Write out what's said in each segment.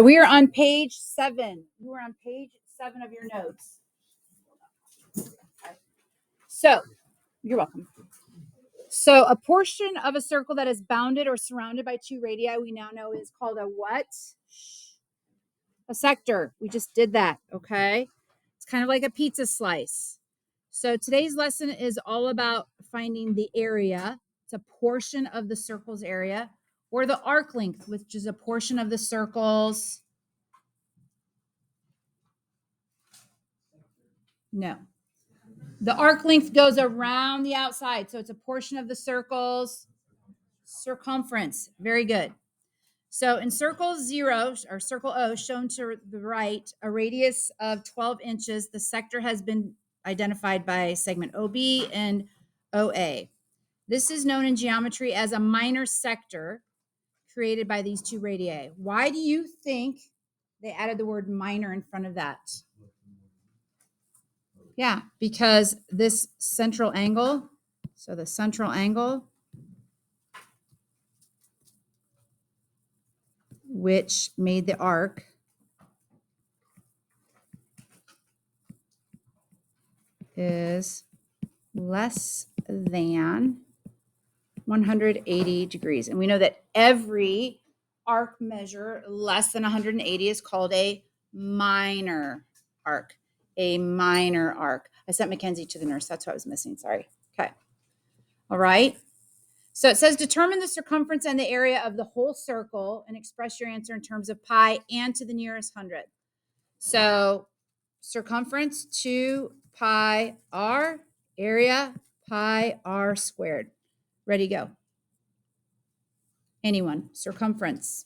We are on page 7. You are on page 7 of your notes. So, you're welcome. So, a portion of a circle that is bounded or surrounded by two radii, we now know is called a what? A sector. We just did that, okay? It's kind of like a pizza slice. So, today's lesson is all about finding the area. It's a portion of the circle's area, or the arc length, which is a portion of the circle's. No. The arc length goes around the outside. So it's a portion of the circle's circumference. Very good. So in circle 0 or circle O shown to the right, a radius of 12 inches, the sector has been identified by segment OB and OA. This is known in geometry as a minor sector created by these two radii. Why do you think they added the word minor in front of that? Yeah, because this central angle, so the central angle, which made the arc, is less than 180 degrees. And we know that every arc measure less than 180 is called a minor arc. A minor arc. I sent Mackenzie to the nurse. That's what I was missing. Sorry. Okay. All right. So it says determine the circumference and the area of the whole circle and express your answer in terms of pi and to the nearest hundredth. So circumference 2 pi r, area pi r squared. Ready, go. Anyone? Circumference.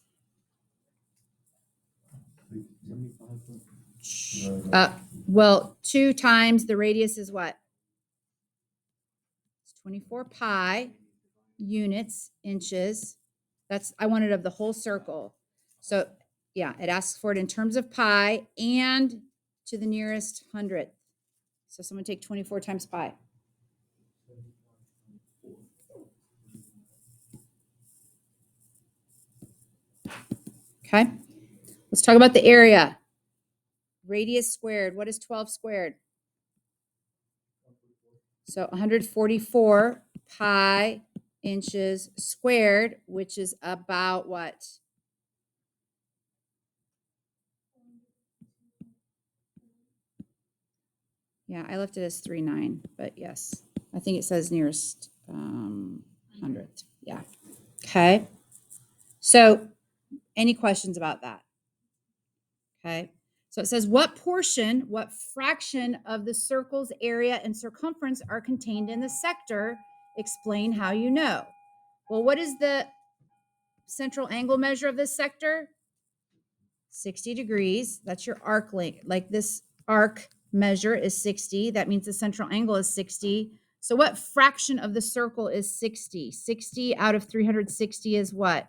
Well, 2 times the radius is what? It's 24 pi units, inches. That's, I want it of the whole circle. So yeah, it asks for it in terms of pi and to the nearest hundredth. So someone take 24 times pi. Okay. Let's talk about the area. Radius squared. What is 12 squared? So 144 pi inches squared, which is about what? Yeah, I left it as 3.9, but yes, I think it says nearest hundredth. Yeah. Okay. So any questions about that? Okay. So it says what portion, what fraction of the circle's area and circumference are contained in the sector? Explain how you know. Well, what is the central angle measure of this sector? 60 degrees. That's your arc length. Like this arc measure is 60. That means the central angle is 60. So what fraction of the circle is 60? 60 out of 360 is what?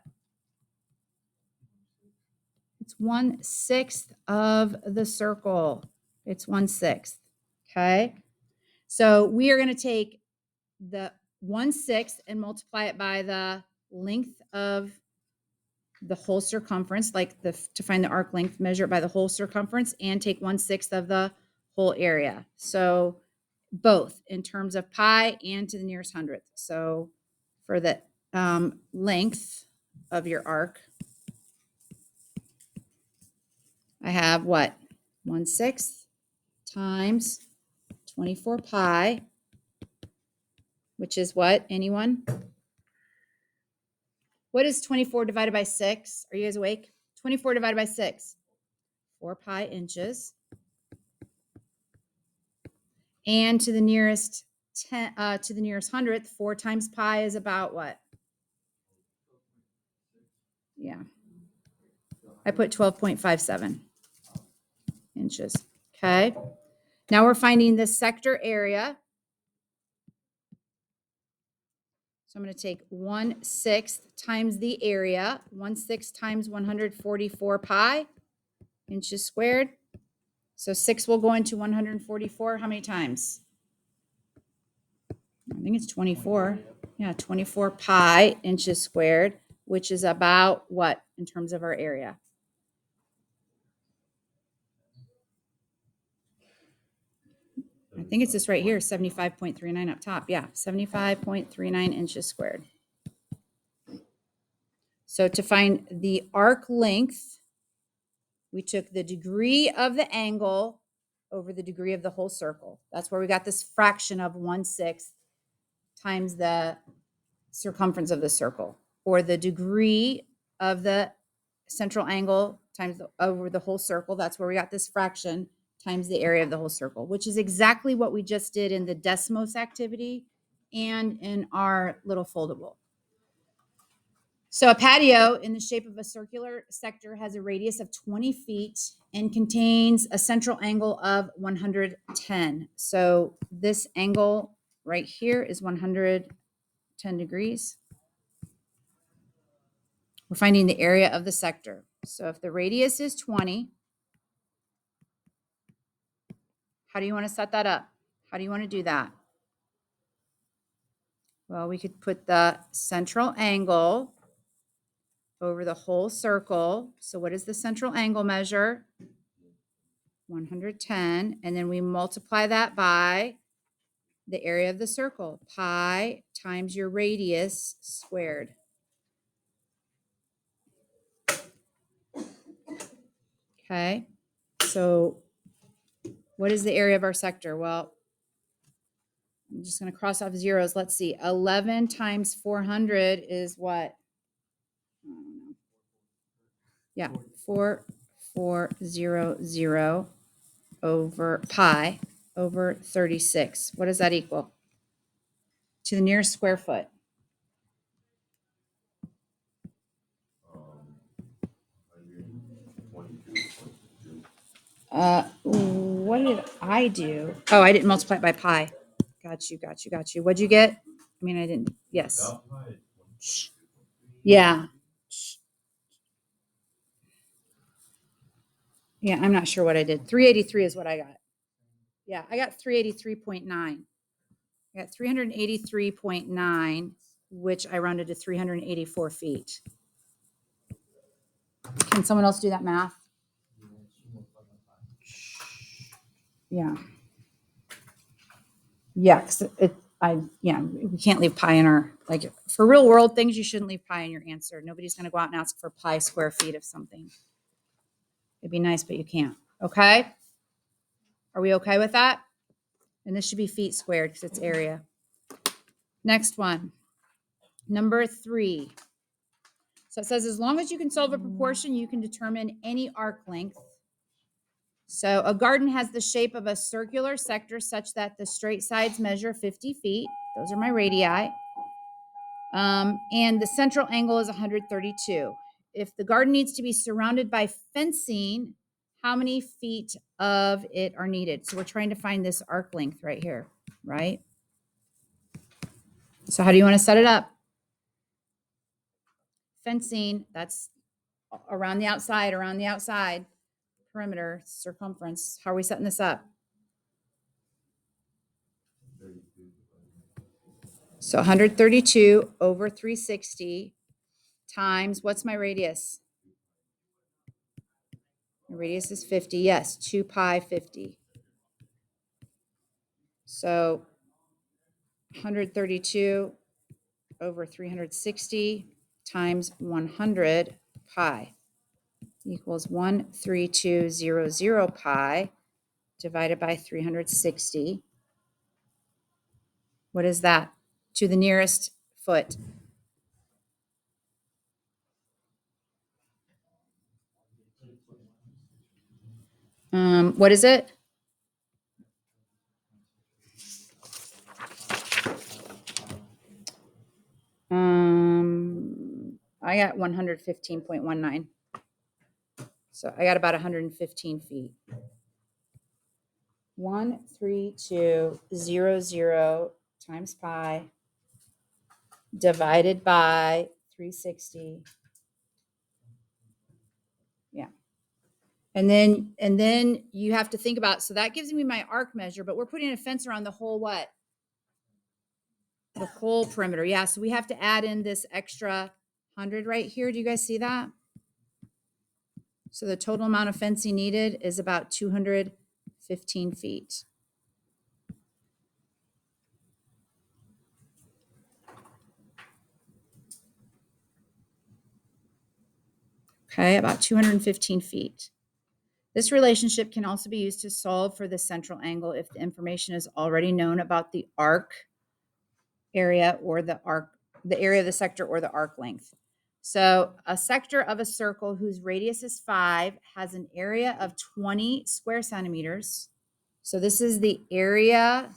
It's 1/6 of the circle. It's 1/6. Okay. So we are going to take the 1/6 and multiply it by the length of the whole circumference, like to find the arc length, measure it by the whole circumference and take 1/6 of the whole area. So both in terms of pi and to the nearest hundredth. So for the length of your arc, I have what? 1/6 times 24 pi, which is what? Anyone? What is 24 divided by 6? Are you guys awake? 24 divided by 6. 4 pi inches. And to the nearest to the nearest hundredth, 4 times pi is about what? Yeah. I put 12.57 inches. Okay. Now we're finding the sector area. So I'm going to take 1/6 times the area. 1/6 times 144 pi inches squared. So 6 will go into 144. How many times? I think it's 24. Yeah, 24 pi inches squared, which is about what in terms of our area? think it's this right here, 75.39 up top. Yeah, 75.39 inches squared. So to find the arc length, we took the degree of the angle over the degree of the whole circle. That's where we got this fraction of 1/6 times the circumference of the circle, or the degree of the central angle times over the whole circle. That's where we got this fraction times the area of the whole circle, which is exactly what we just did in the Desmos activity and in our little foldable. So a patio in the shape of a circular sector has a radius of 20 feet and contains a central angle of 110. So this angle right here is 110 degrees. We're finding the area of the sector. So if the radius is 20, how do you want to set that up? How do you want to do that? Well, we could put the central angle over the whole circle. So what is the central angle measure? 110. And then we multiply that by the area of the circle, pi times your radius squared. Okay. So what is the area of our sector? Well, I'm just going to cross off zeros. Let's see. 11 times 400 is what? Yeah, 4400 over pi over 36. What does that equal? To the nearest square foot. What did I do? Oh, I didn't multiply it by pi. Got you. What'd you get? I mean, I didn't. Yes. Yeah. Yeah, I'm not sure what I did. 383 is what I got. Yeah, I got 383.9. I got 383.9, which I rounded to 384 feet. Can someone else do that math? Yeah. Yeah, because we can't leave pi in our, like, for real world things, you shouldn't leave pi in your answer. Nobody's going to go out and ask for pi square feet of something. It'd be nice, but you can't. Okay? Are we okay with that? And this should be feet squared because it's area. Next one. Number 3. So it says, as long as you can solve a proportion, you can determine any arc length. So a garden has the shape of a circular sector such that the straight sides measure 50 feet. Those are my radii. And the central angle is 132. If the garden needs to be surrounded by fencing, how many feet of it are needed? So we're trying to find this arc length right here, right? So how do you want to set it up? Fencing, that's around the outside, perimeter, circumference. How are we setting this up? So 132 over 360 times, what's my radius? My radius is 50. Yes, 2 pi 50. So 132 over 360 times 100 pi equals 13200 pi divided by 360. What is that? To the nearest foot. What is it? I got 115.19. So I got about 115 feet. 13200 times pi divided by 360. Yeah. And then you have to think about, so that gives me my arc measure, but we're putting a fence around the whole what? The whole perimeter. Yeah, so we have to add in this extra 100 right here. Do you guys see that? So the total amount of fencing needed is about 215 feet. Okay, about 215 feet. This relationship can also be used to solve for the central angle if the information is already known about the arc area or the area of the sector or the arc length. So a sector of a circle whose radius is 5 has an area of 20 square centimeters. So this is the area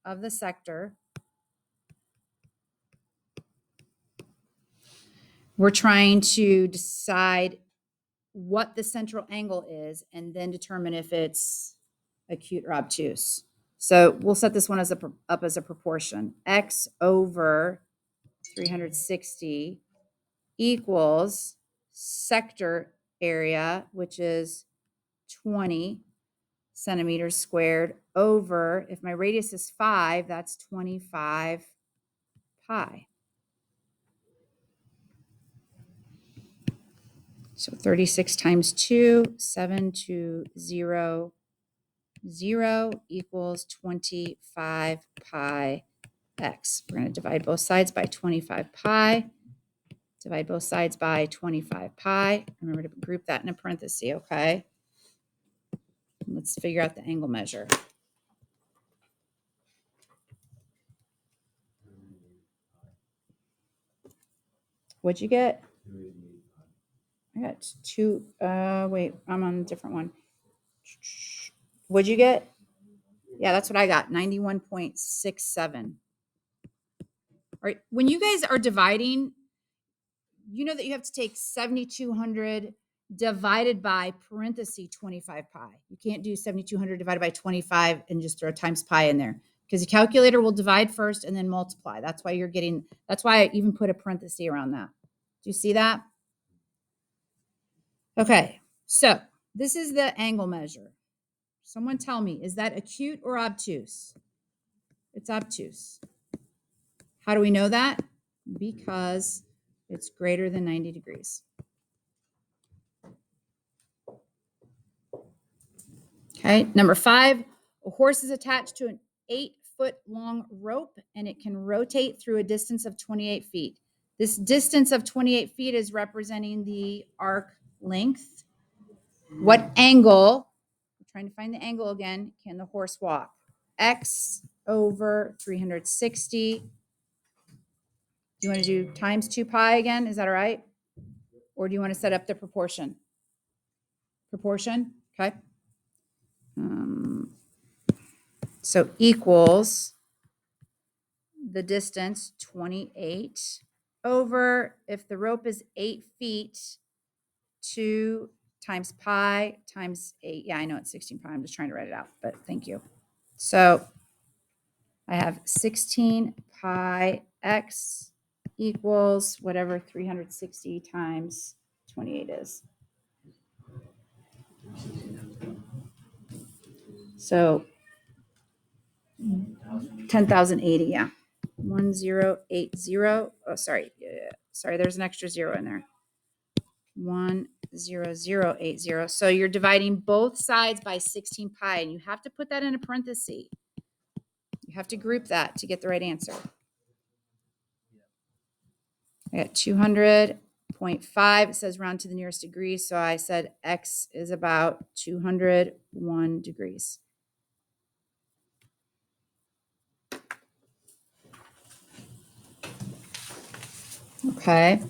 of the sector. We're trying to decide what the central angle is and then determine if it's acute or obtuse. So we'll set this one up as a proportion. X over 360 equals sector area, which is 20 centimeters squared, over, if my radius is 5, that's 25 pi. So 36 times 2, 7200 equals 25 pi x. We're going to divide both sides by 25 pi. Divide both sides by 25 pi. Remember to group that in a parenthesis, okay? Let's figure out the angle measure. What'd you get? I got 2. Wait, I'm on a different one. What'd you get? Yeah, that's what I got. 91.67. All right. When you guys are dividing, you know that you have to take 7,200 divided by parenthesis 25 pi. You can't do 7,200 divided by 25 and just throw times pi in there because the calculator will divide first and then multiply. That's why I even put a parenthesis around that. Do you see that? Okay, so this is the angle measure. Someone tell me, is that acute or obtuse? It's obtuse. How do we know that? Because it's greater than 90 degrees. Okay, number 5, a horse is attached to an 8-foot long rope and it can rotate through a distance of 28 feet. This distance of 28 feet is representing the arc length. What angle, I'm trying to find the angle again, can the horse walk? X over 360. Do you want to do times 2 pi again? Is that all right? Or do you want to set up the proportion? Proportion, okay. So equals the distance 28 over, if the rope is 8 feet, 2 times pi times 8. Yeah, I know it's 16 pi. I'm just trying to write it out, but thank you. So I have 16 pi x equals whatever 360 times 28 is. So 10,080, yeah. 1080. Oh, sorry. Sorry, there's an extra 0 in there. 10080. So you're dividing both sides by 16 pi, and you have to put that in a parenthesis. You have to group that to get the right answer. I got 200.5. It says round to the nearest degree, so I said x is about 201 degrees. Okay.